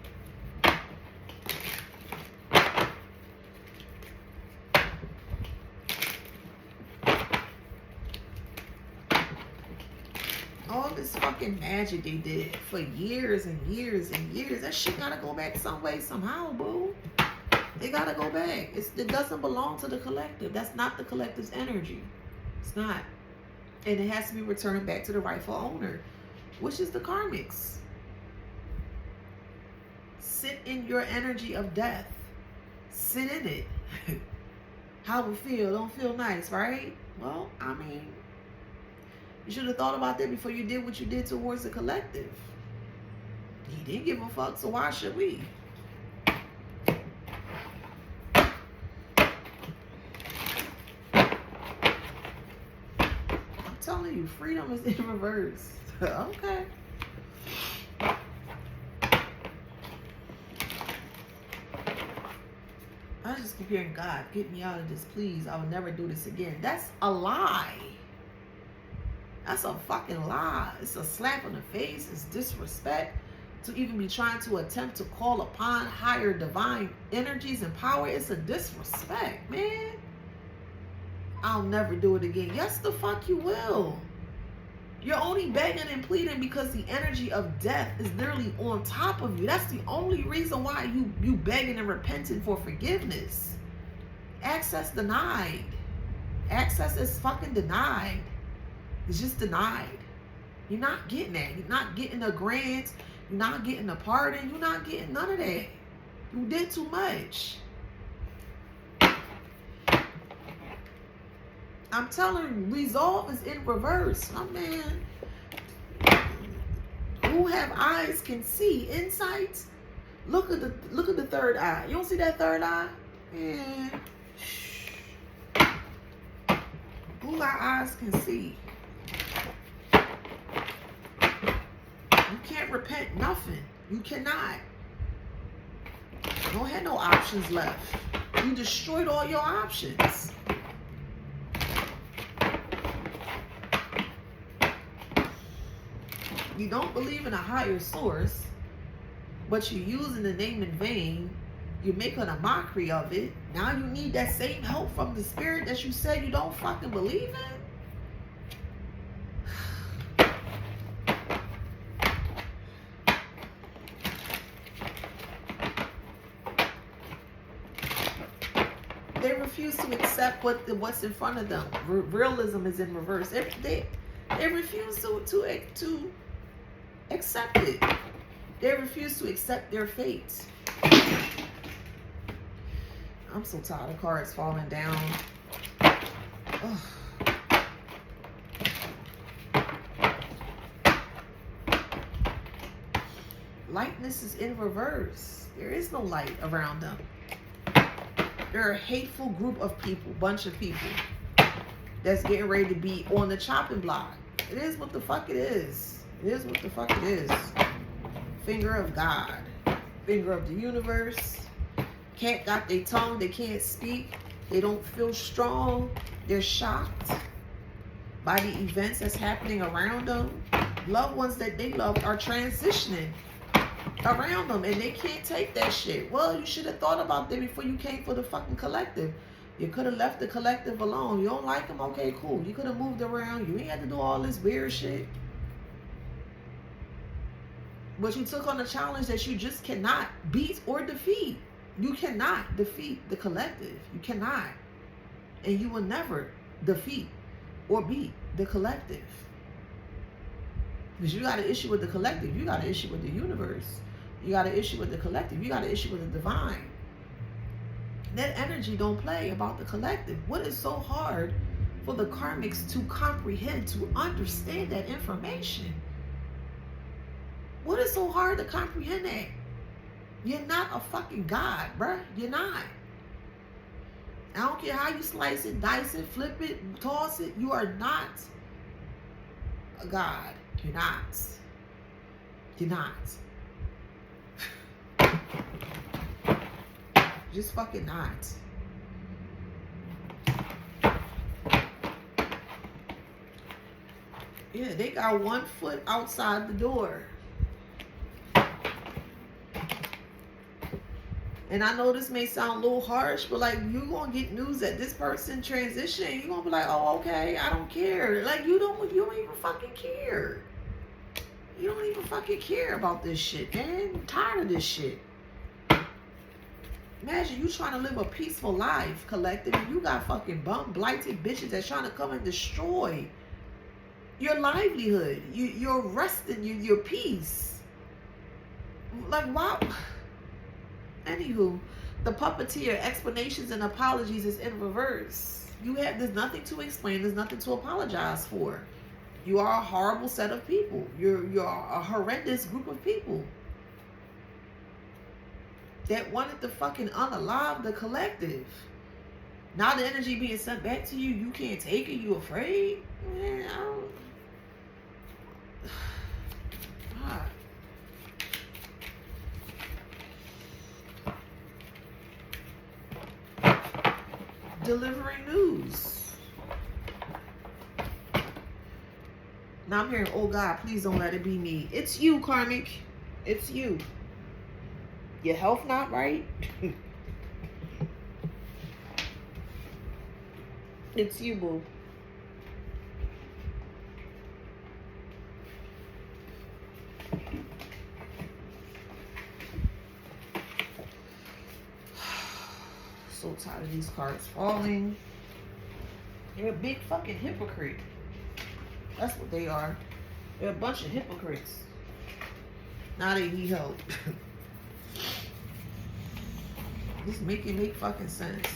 All this fucking magic they did for years and years and years. That shit gotta go back some way, somehow, boo. It gotta go back. It doesn't belong to the collective. That's not the collective's energy. It's not. And it has to be returned back to the rightful owner, which is the karmics. Sit in your energy of death. Sit in it. How it feel? Don't feel nice, right? Well, I mean, you should have thought about that before you did what you did towards the collective. He didn't give a fuck, so why should we? I'm telling you, freedom is in reverse. Okay. I just keep hearing, God, get me out of this, please. I will never do this again. That's a lie. That's a fucking lie. It's a slap in the face. It's disrespect to even be trying to attempt to call upon higher divine energies and power. It's a disrespect, man. I'll never do it again. Yes, the fuck you will. You're only begging and pleading because the energy of death is literally on top of you. That's the only reason why you begging and repenting for forgiveness. Access denied. Access is fucking denied. It's just denied. You're not getting that. You're not getting a grant. You're not getting a pardon. You're not getting none of that. You did too much. I'm telling you, resolve is in reverse. My man, who have eyes can see. Insights. Look at the third eye. You don't see that third eye? Man. Who got eyes can see. You can't repent nothing. You cannot. You don't have no options left. You destroyed all your options. You don't believe in a higher source, but you're using the name in vain. You're making a mockery of it. Now you need that same help from the spirit that you said you don't fucking believe in? accept what's in front of them. Realism is in reverse. They refuse to accept it. They refuse to accept their fate. I'm so tired of cards falling down. Ugh. Lightness is in reverse. There is no light around them. They're a hateful group of people, bunch of people that's getting ready to be on the chopping block. It is what the fuck it is. It is what the fuck it is. Finger of God. Finger of the universe. Can't got their tongue. They can't speak. They don't feel strong. They're shocked by the events that's happening around them. Loved ones that they love are transitioning around them, and they can't take that shit. Well, you should have thought about them before you came for the fucking collective. You could have left the collective alone. You don't like them? Okay, cool. You could have moved around. You ain't had to do all this weird shit. But you took on a challenge that you just cannot beat or defeat. You cannot defeat the collective. You cannot. And you will never defeat or beat the collective. Because you got an issue with the collective. You got an issue with the universe. You got an issue with the collective. You got an issue with the divine. That energy don't play about the collective. What is so hard for the karmics to comprehend, to understand that information? What is so hard to comprehend that? You're not a fucking god, bruh. You're not. I don't care how you slice it, dice it, flip it, toss it. You are not a god. You're not. You're not. Just fucking not. Yeah, they got 1 foot outside the door. And I know this may sound a little harsh, but like, you're gonna get news that this person transitioned. You're gonna be like, oh, okay, I don't care. Like, you don't even fucking care. You don't even fucking care about this shit, man. I'm tired of this shit. Imagine you trying to live a peaceful life, collective, and you got fucking bum blighted bitches that's trying to come and destroy your livelihood, your rest, and your peace. Like, wow. Anywho, the puppeteer, explanations and apologies is in reverse. There's nothing to explain. There's nothing to apologize for. You are a horrible set of people. You're a horrendous group of people that wanted to fucking unalive the collective. Now the energy being sent back to you, you can't take it. You afraid? Man, I don't. God. Delivering news. Now I'm hearing, oh God, please don't let it be me. It's you, karmic. It's you. Your health not right? It's you, boo. So tired of these cards falling. They're a big fucking hypocrite. That's what they are. They're a bunch of hypocrites. Now they need help. Just make it make fucking sense.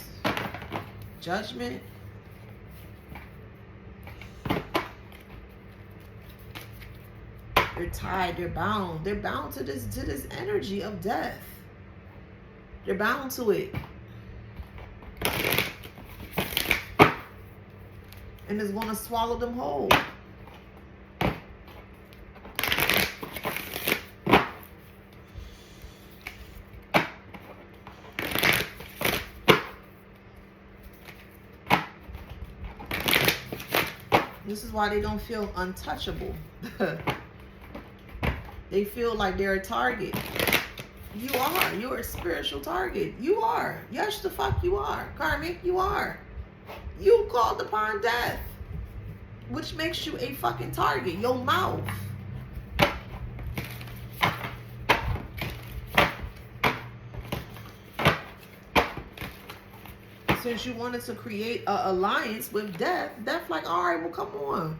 Judgment. They're tied. They're bound. They're bound to this energy of death. They're bound to it. And it's going to swallow them whole. This is why they don't feel untouchable. They feel like they're a target. You are. You're a spiritual target. You are. Yes, the fuck you are. Karmic, you are. You called upon death, which makes you a fucking target. Your mouth. Since you wanted to create an alliance with death, death like, all right, well, come on.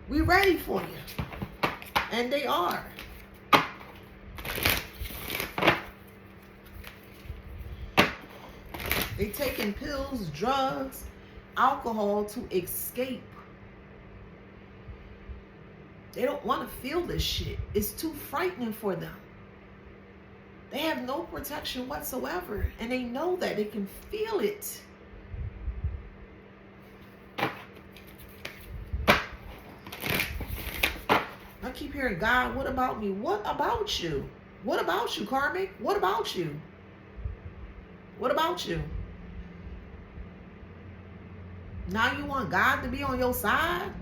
We ready for you. And they are. They taking pills, drugs, alcohol to escape. They don't want to feel this shit. It's too frightening for them. They have no protection whatsoever. And they know that. They can feel it. I keep hearing, God, what about me? What about you? What about you, Karmic? What about you? What about you? Now you want God to be on your side?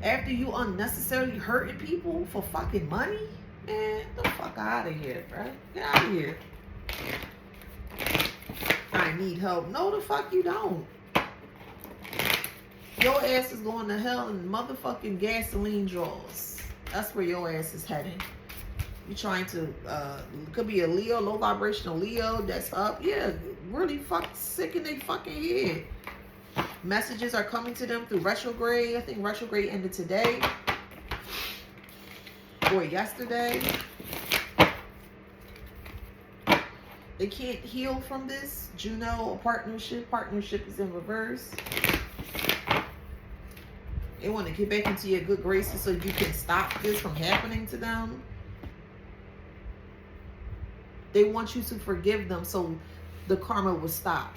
After you unnecessarily hurting people for fucking money? Man, get the fuck out of here, bro. Get out of here. I need help. No, the fuck you don't. Your ass is going to hell in motherfucking gasoline draws. That's where your ass is heading. You trying to, could be a Leo, low vibrational Leo that's up. Yeah, really fuck sick in their fucking head. Messages are coming to them through retrograde. I think retrograde ended today or yesterday. They can't heal from this. Juno, a partnership. Partnership is in reverse. They want to get back into your good graces so you can stop this from happening to them. They want you to forgive them so the karma will stop.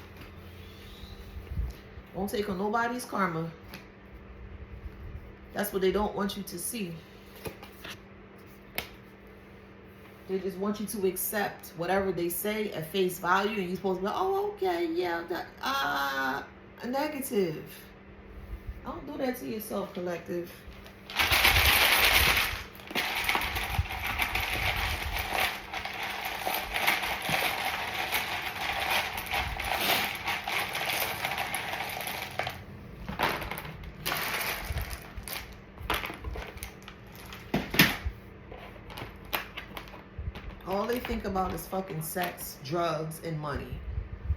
Won't take on nobody's karma. That's what they don't want you to see. They just want you to accept whatever they say at face value, and you're supposed to be like, oh, okay, yeah, that, a negative. Don't do that to yourself, collective. All they think about is fucking sex, drugs, and money.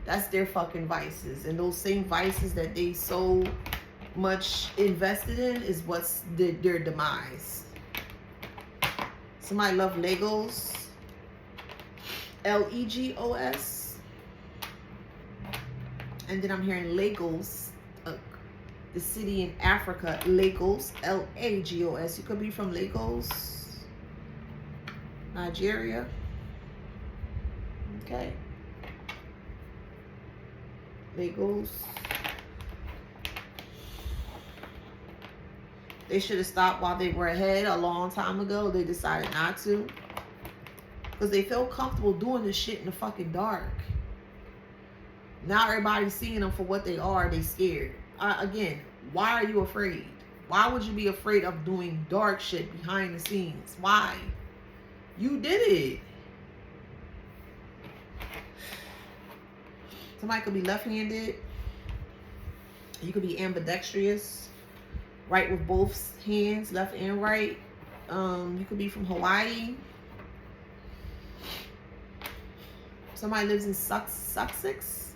That's their fucking vices. And those same vices that they so much invested in is what's their demise. Somebody love Legos. Legos. And then I'm hearing Lagos, the city in Africa, Lagos, Lagos. You could be from Lagos, Nigeria. Okay. Lagos. They should have stopped while they were ahead a long time ago. They decided not to. Because they felt comfortable doing this shit in the fucking dark. Now everybody's seeing them for what they are. They scared. Again, why are you afraid? Why would you be afraid of doing dark shit behind the scenes? Why? You did it. Somebody could be left-handed. You could be ambidextrous. Right with both hands, left and right. You could be from Hawaii. Somebody lives in Sussex.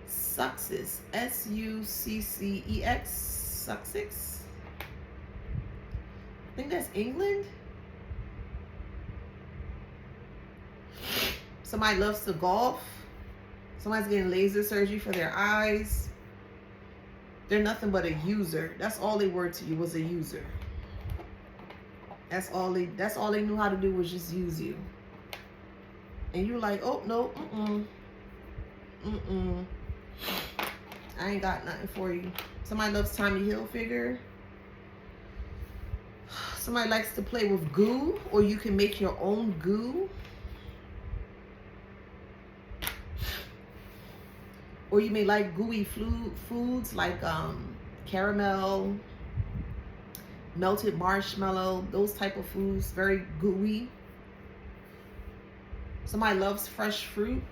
Sussex. S-U-C-C-E-X. Sussex. I think that's England. Somebody loves to golf. Somebody's getting laser surgery for their eyes. They're nothing but a user. That's all they were to you, was a user. That's all they knew how to do, was just use you. And you're like, oh no, I ain't got nothing for you. Somebody loves Tommy Hilfiger. Somebody likes to play with goo, or you can make your own goo. Or you may like gooey foods like caramel, melted marshmallow, those type of foods, very gooey. Somebody loves fresh fruit.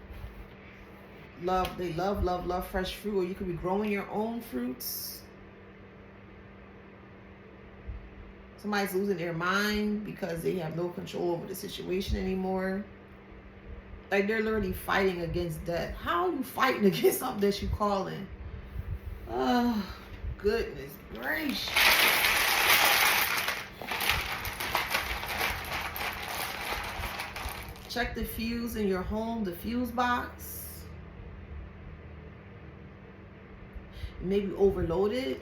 They love fresh fruit. Or you could be growing your own fruits. Somebody's losing their mind because they have no control over the situation anymore. Like, they're literally fighting against death. How are you fighting against something that you calling? Oh, goodness gracious. Check the fuse in your home, the fuse box. Maybe overloaded.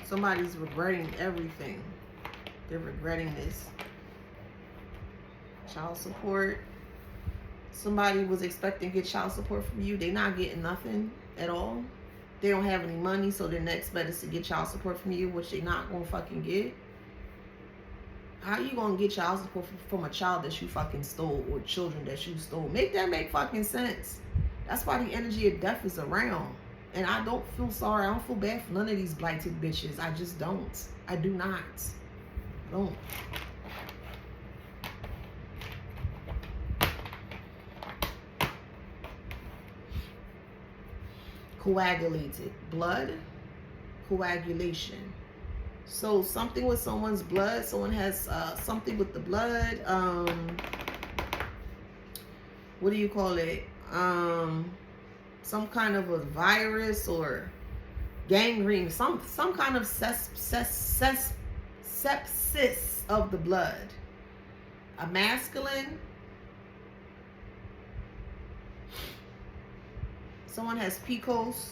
Somebody's regretting everything. They're regretting this. Child support. Somebody was expecting to get child support from you. They're not getting nothing at all. They don't have any money, so their next bet is to get child support from you, which they're not going to fucking get. How you going to get child support from a child that you fucking stole, or children that you stole? Make that make fucking sense. That's why the energy of death is around. And I don't feel sorry. I don't feel bad for none of these blighted bitches. I just don't. I do not. I don't. Coagulated. Blood. Coagulation. So something with someone's blood. Someone has something with the blood. What do you call it? Some kind of a virus or gangrene, some kind of sepsis of the blood. A masculine. Someone has PCOS.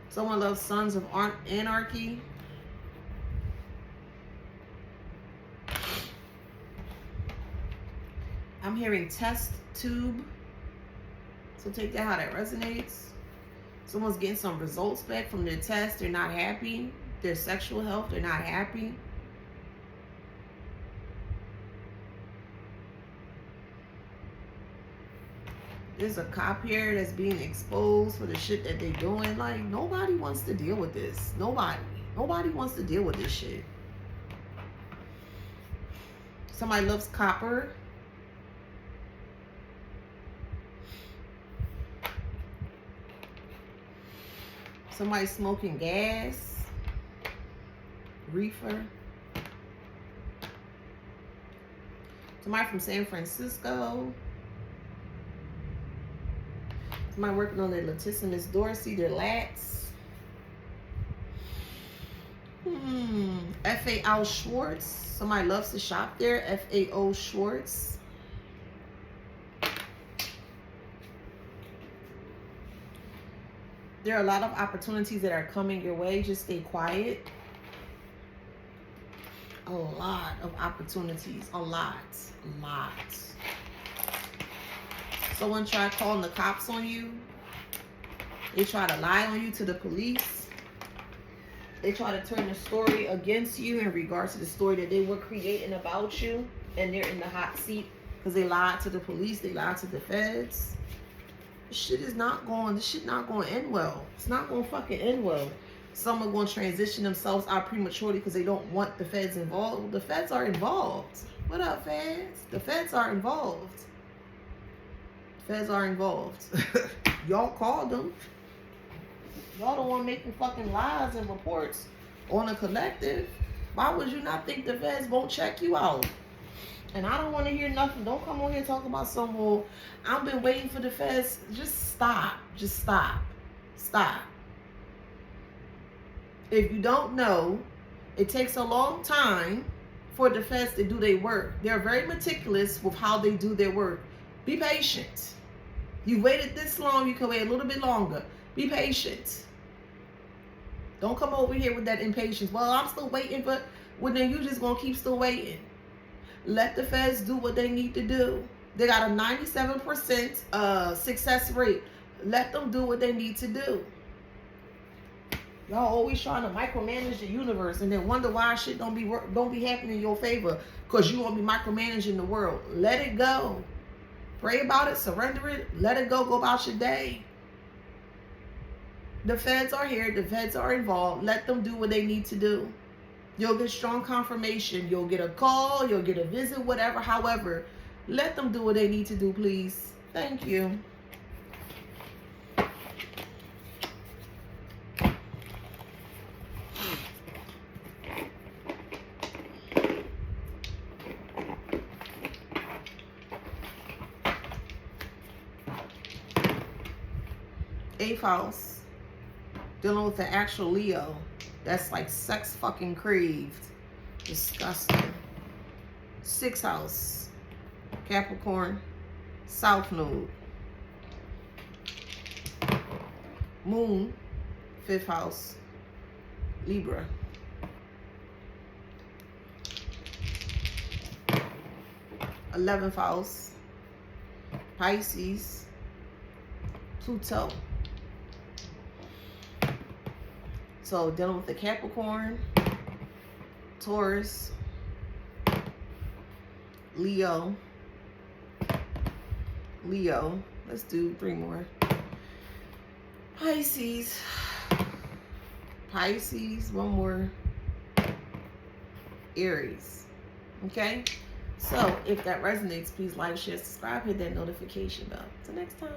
Someone loves Sons of Anarchy. I'm hearing test tube. So take that how that resonates. Someone's getting some results back from their test. They're not happy. Their sexual health, they're not happy. There's a cop here that's being exposed for the shit that they're doing. Like, nobody wants to deal with this. Nobody. Nobody wants to deal with this shit. Somebody loves copper. Somebody smoking gas, reefer. Somebody from San Francisco. Somebody working on their latissimus dorsi, their lats. FAO Schwartz. Somebody loves to shop there. FAO Schwartz. There are a lot of opportunities that are coming your way. Just stay quiet. A lot of opportunities. A lot. A lot. Someone tried calling the cops on you. They try to lie on you to the police. They try to turn the story against you in regards to the story that they were creating about you. And they're in the hot seat because they lied to the police. They lied to the feds. This shit not going to end well. It's not going to fucking end well. Some are going to transition themselves out prematurely because they don't want the feds involved. The feds are involved. What up, feds? The feds are involved. Feds are involved. Y'all called them. Y'all don't want making fucking lies and reports on a collective. Why would you not think the feds won't check you out? And I don't want to hear nothing. Don't come on here talking about some, well, I've been waiting for the feds. Just stop. Just stop. Stop. If you don't know, it takes a long time for the feds to do their work. They're very meticulous with how they do their work. Be patient. You waited this long, you can wait a little bit longer. Be patient. Don't come over here with that impatience. Well, I'm still waiting, but well, then you just going to keep still waiting. Let the feds do what they need to do. They got a 97% success rate. Let them do what they need to do. Y'all always trying to micromanage the universe and then wonder why shit don't be happening in your favor because you won't be micromanaging the world. Let it go. Pray about it. Surrender it. Let it go. Go about your day. The feds are here. The feds are involved. Let them do what they need to do. You'll get strong confirmation. You'll get a call. You'll get a visit, whatever. However, let them do what they need to do, please. Thank you. 8th house, dealing with the actual Leo. That's like sex fucking craved. Disgusting. 6th house, Capricorn, South Node. Moon, 5th house, Libra. '11th house, Pisces, Pluto. So dealing with the Capricorn, Taurus, Leo. Let's do 3 more. Pisces, 1 more. Aries. Okay? So if that resonates, please like, share, subscribe, hit that notification bell. Till next time.